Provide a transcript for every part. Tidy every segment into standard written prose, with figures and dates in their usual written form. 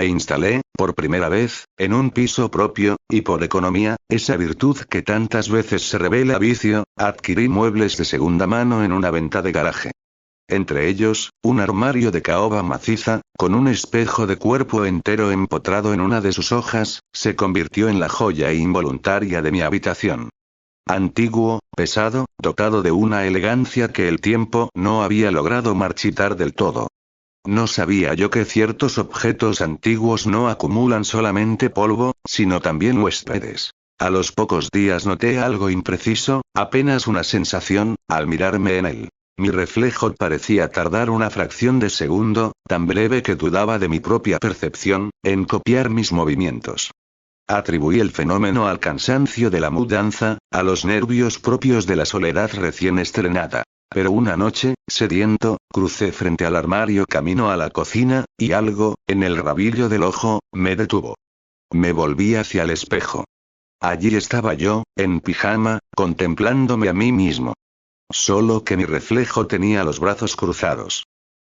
Me instalé, por primera vez, en un piso propio, y por economía, esa virtud que tantas veces se revela vicio, adquirí muebles de segunda mano en una venta de garaje. Entre ellos, un armario de caoba maciza, con un espejo de cuerpo entero empotrado en una de sus hojas, se convirtió en la joya involuntaria de mi habitación. Antiguo, pesado, dotado de una elegancia que el tiempo no había logrado marchitar del todo. No sabía yo que ciertos objetos antiguos no acumulan solamente polvo, sino también huéspedes. A los pocos días noté algo impreciso, apenas una sensación, al mirarme en él. Mi reflejo parecía tardar una fracción de segundo, tan breve que dudaba de mi propia percepción, en copiar mis movimientos. Atribuí el fenómeno al cansancio de la mudanza, a los nervios propios de la soledad recién estrenada. Pero una noche, sediento, crucé frente al armario camino a la cocina, y algo, en el rabillo del ojo, me detuvo. Me volví hacia el espejo. Allí estaba yo, en pijama, contemplándome a mí mismo. Solo que mi reflejo tenía los brazos cruzados.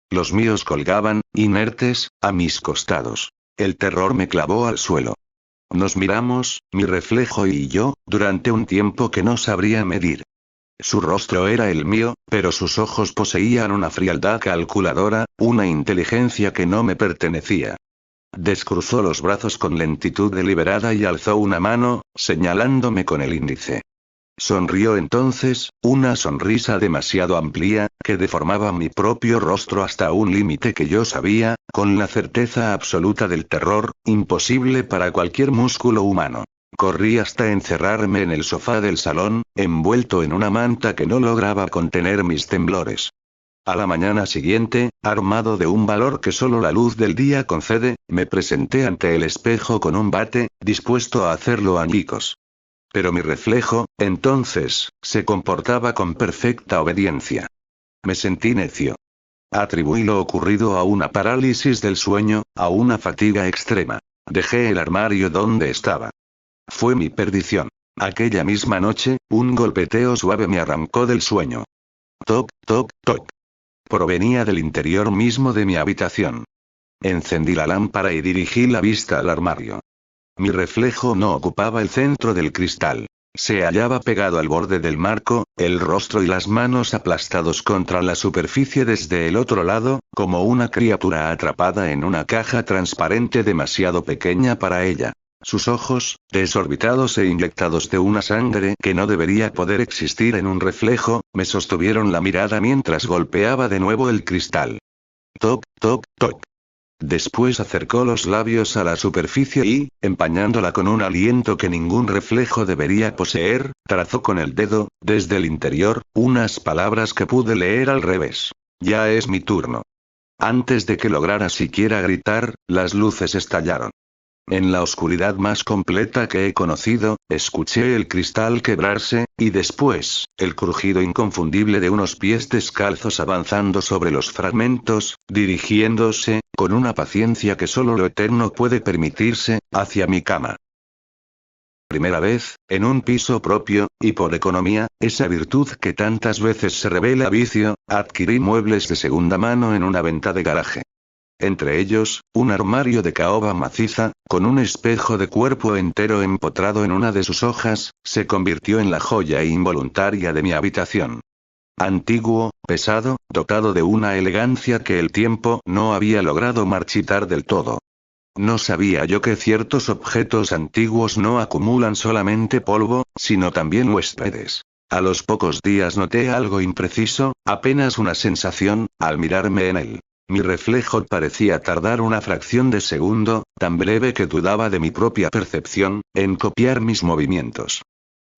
Los míos colgaban, inertes, a mis costados. El terror me clavó al suelo. Nos miramos, mi reflejo y yo, durante un tiempo que no sabría medir. Su rostro era el mío, pero sus ojos poseían una frialdad calculadora, una inteligencia que no me pertenecía. Descruzó los brazos con lentitud deliberada y alzó una mano, señalándome con el índice. Sonrió entonces, una sonrisa demasiado amplia, que deformaba mi propio rostro hasta un límite que yo sabía, con la certeza absoluta del terror, imposible para cualquier músculo humano. Corrí hasta encerrarme en el sofá del salón, envuelto en una manta que no lograba contener mis temblores. A la mañana siguiente, armado de un valor que solo la luz del día concede, me presenté ante el espejo con un bate, dispuesto a hacerlo añicos. Pero mi reflejo, entonces, se comportaba con perfecta obediencia. Me sentí necio. Atribuí lo ocurrido a una parálisis del sueño, a una fatiga extrema. Dejé el armario donde estaba. Fue mi perdición. Aquella misma noche, un golpeteo suave me arrancó del sueño. Toc, toc, toc. Provenía del interior mismo de mi habitación. Encendí la lámpara y dirigí la vista al armario. Mi reflejo no ocupaba el centro del cristal. Se hallaba pegado al borde del marco, el rostro y las manos aplastados contra la superficie desde el otro lado, como una criatura atrapada en una caja transparente demasiado pequeña para ella. Sus ojos, desorbitados e inyectados de una sangre que no debería poder existir en un reflejo, me sostuvieron la mirada mientras golpeaba de nuevo el cristal. Toc, toc, toc. Después acercó los labios a la superficie y, empañándola con un aliento que ningún reflejo debería poseer, trazó con el dedo, desde el interior, unas palabras que pude leer al revés. Ya es mi turno. Antes de que lograra siquiera gritar, las luces estallaron. En la oscuridad más completa que he conocido, escuché el cristal quebrarse, y después, el crujido inconfundible de unos pies descalzos avanzando sobre los fragmentos, dirigiéndose, con una paciencia que solo lo eterno puede permitirse, hacia mi cama. Primera vez, en un piso propio, y por economía, esa virtud que tantas veces se revela vicio, adquirí muebles de segunda mano en una venta de garaje. Entre ellos, un armario de caoba maciza, con un espejo de cuerpo entero empotrado en una de sus hojas, se convirtió en la joya involuntaria de mi habitación. Antiguo, pesado, dotado de una elegancia que el tiempo no había logrado marchitar del todo. No sabía yo que ciertos objetos antiguos no acumulan solamente polvo, sino también huéspedes. A los pocos días noté algo impreciso, apenas una sensación, al mirarme en él. Mi reflejo parecía tardar una fracción de segundo, tan breve que dudaba de mi propia percepción, en copiar mis movimientos.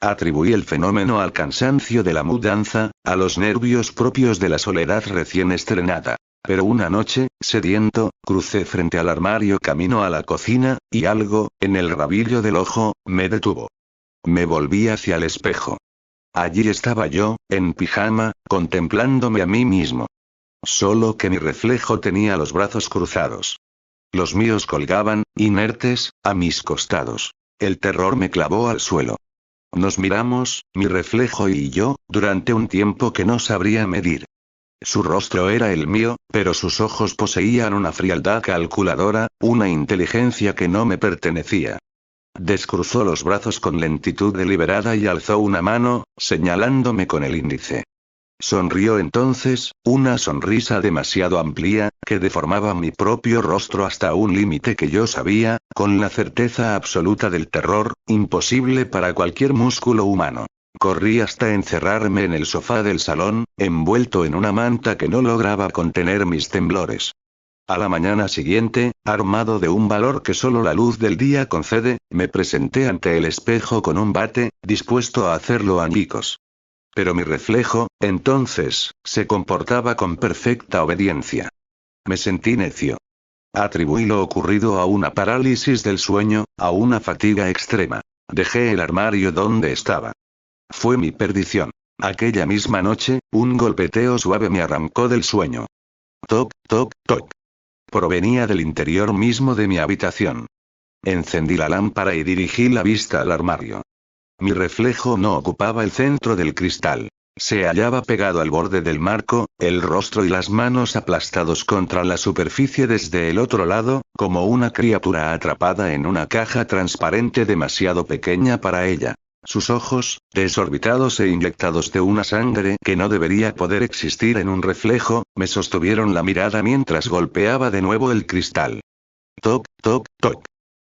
Atribuí el fenómeno al cansancio de la mudanza, a los nervios propios de la soledad recién estrenada. Pero una noche, sediento, crucé frente al armario camino a la cocina, y algo, en el rabillo del ojo, me detuvo. Me volví hacia el espejo. Allí estaba yo, en pijama, contemplándome a mí mismo. Solo que mi reflejo tenía los brazos cruzados. Los míos colgaban, inertes, a mis costados. El terror me clavó al suelo. Nos miramos, mi reflejo y yo, durante un tiempo que no sabría medir. Su rostro era el mío, pero sus ojos poseían una frialdad calculadora, una inteligencia que no me pertenecía. Descruzó los brazos con lentitud deliberada y alzó una mano, señalándome con el índice. Sonrió entonces, una sonrisa demasiado amplia, que deformaba mi propio rostro hasta un límite que yo sabía, con la certeza absoluta del terror, imposible para cualquier músculo humano. Corrí hasta encerrarme en el sofá del salón, envuelto en una manta que no lograba contener mis temblores. A la mañana siguiente, armado de un valor que solo la luz del día concede, me presenté ante el espejo con un bate, dispuesto a hacerlo añicos. Pero mi reflejo, entonces, se comportaba con perfecta obediencia. Me sentí necio. Atribuí lo ocurrido a una parálisis del sueño, a una fatiga extrema. Dejé el armario donde estaba. Fue mi perdición. Aquella misma noche, un golpeteo suave me arrancó del sueño. Toc, toc, toc. Provenía del interior mismo de mi habitación. Encendí la lámpara y dirigí la vista al armario. Mi reflejo no ocupaba el centro del cristal. Se hallaba pegado al borde del marco, el rostro y las manos aplastados contra la superficie desde el otro lado, como una criatura atrapada en una caja transparente demasiado pequeña para ella. Sus ojos, desorbitados e inyectados de una sangre que no debería poder existir en un reflejo, me sostuvieron la mirada mientras golpeaba de nuevo el cristal. Toc, toc, toc.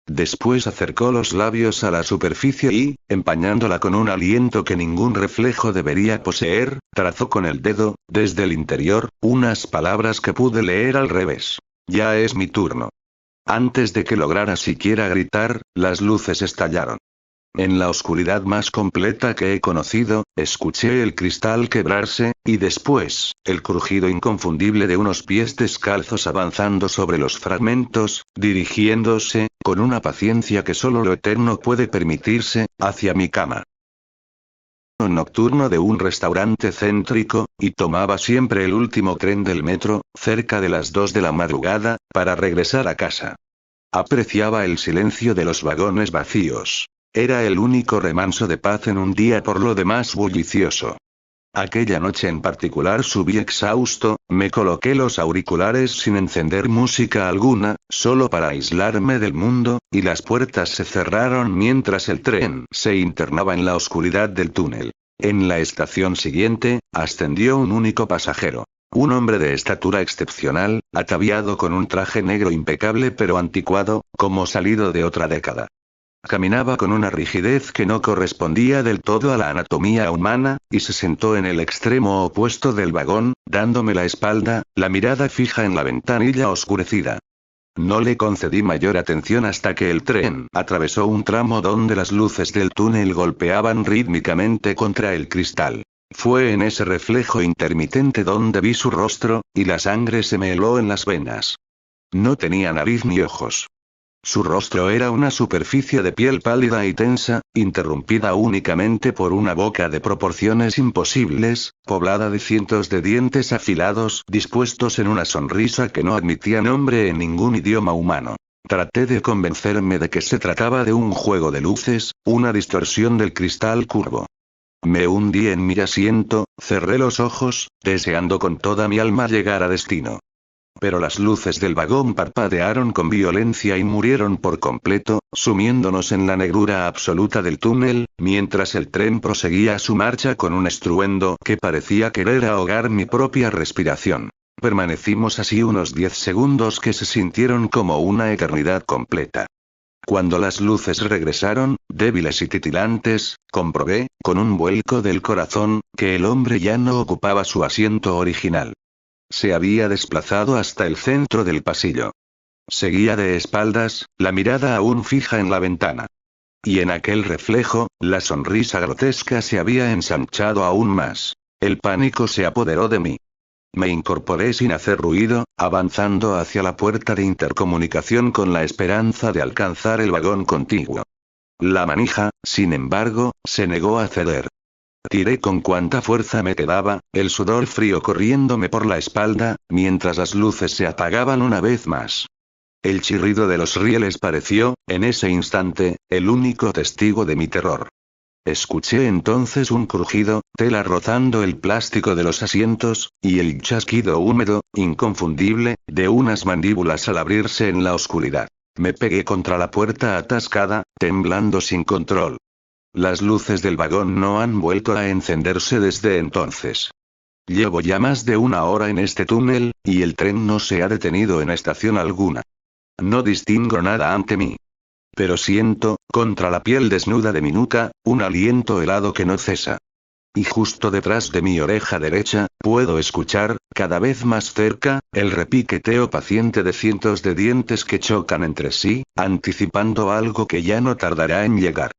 Después acercó los labios a la superficie y, empañándola con un aliento que ningún reflejo debería poseer, trazó con el dedo, desde el interior, unas palabras que pude leer al revés. Ya es mi turno. Antes de que lograra siquiera gritar, las luces estallaron. En la oscuridad más completa que he conocido, escuché el cristal quebrarse, y después, el crujido inconfundible de unos pies descalzos avanzando sobre los fragmentos, dirigiéndose, con una paciencia que solo lo eterno puede permitirse, hacia mi cama. Nocturno de un restaurante céntrico, y tomaba siempre el último tren del metro, cerca de las 2 de la madrugada, para regresar a casa. Apreciaba el silencio de los vagones vacíos. Era el único remanso de paz en un día por lo demás bullicioso. Aquella noche en particular subí exhausto, me coloqué los auriculares sin encender música alguna, solo para aislarme del mundo, y las puertas se cerraron mientras el tren se internaba en la oscuridad del túnel. En la estación siguiente, ascendió un único pasajero. Un hombre de estatura excepcional, ataviado con un traje negro impecable pero anticuado, como salido de otra década. Caminaba con una rigidez que no correspondía del todo a la anatomía humana, y se sentó en el extremo opuesto del vagón, dándome la espalda, la mirada fija en la ventanilla oscurecida. No le concedí mayor atención hasta que el tren atravesó un tramo donde las luces del túnel golpeaban rítmicamente contra el cristal. Fue en ese reflejo intermitente donde vi su rostro, y la sangre se me heló en las venas. No tenía nariz ni ojos. Su rostro era una superficie de piel pálida y tensa, interrumpida únicamente por una boca de proporciones imposibles, poblada de cientos de dientes afilados dispuestos en una sonrisa que no admitía nombre en ningún idioma humano. Traté de convencerme de que se trataba de un juego de luces, una distorsión del cristal curvo. Me hundí en mi asiento, cerré los ojos, deseando con toda mi alma llegar a destino. Pero las luces del vagón parpadearon con violencia y murieron por completo, sumiéndonos en la negrura absoluta del túnel, mientras el tren proseguía su marcha con un estruendo que parecía querer ahogar mi propia respiración. Permanecimos así unos 10 segundos que se sintieron como una eternidad completa. Cuando las luces regresaron, débiles y titilantes, comprobé, con un vuelco del corazón, que el hombre ya no ocupaba su asiento original. Se había desplazado hasta el centro del pasillo. Seguía de espaldas, la mirada aún fija en la ventana. Y en aquel reflejo, la sonrisa grotesca se había ensanchado aún más. El pánico se apoderó de mí. Me incorporé sin hacer ruido, avanzando hacia la puerta de intercomunicación con la esperanza de alcanzar el vagón contiguo. La manija, sin embargo, se negó a ceder. Tiré con cuanta fuerza me quedaba, el sudor frío corriéndome por la espalda, mientras las luces se apagaban una vez más. El chirrido de los rieles pareció, en ese instante, el único testigo de mi terror. Escuché entonces un crujido, tela rozando el plástico de los asientos, y el chasquido húmedo, inconfundible, de unas mandíbulas al abrirse en la oscuridad. Me pegué contra la puerta atascada, temblando sin control. Las luces del vagón no han vuelto a encenderse desde entonces. Llevo ya más de 1 hora en este túnel, y el tren no se ha detenido en estación alguna. No distingo nada ante mí. Pero siento, contra la piel desnuda de mi nuca, un aliento helado que no cesa. Y justo detrás de mi oreja derecha, puedo escuchar, cada vez más cerca, el repiqueteo paciente de cientos de dientes que chocan entre sí, anticipando algo que ya no tardará en llegar.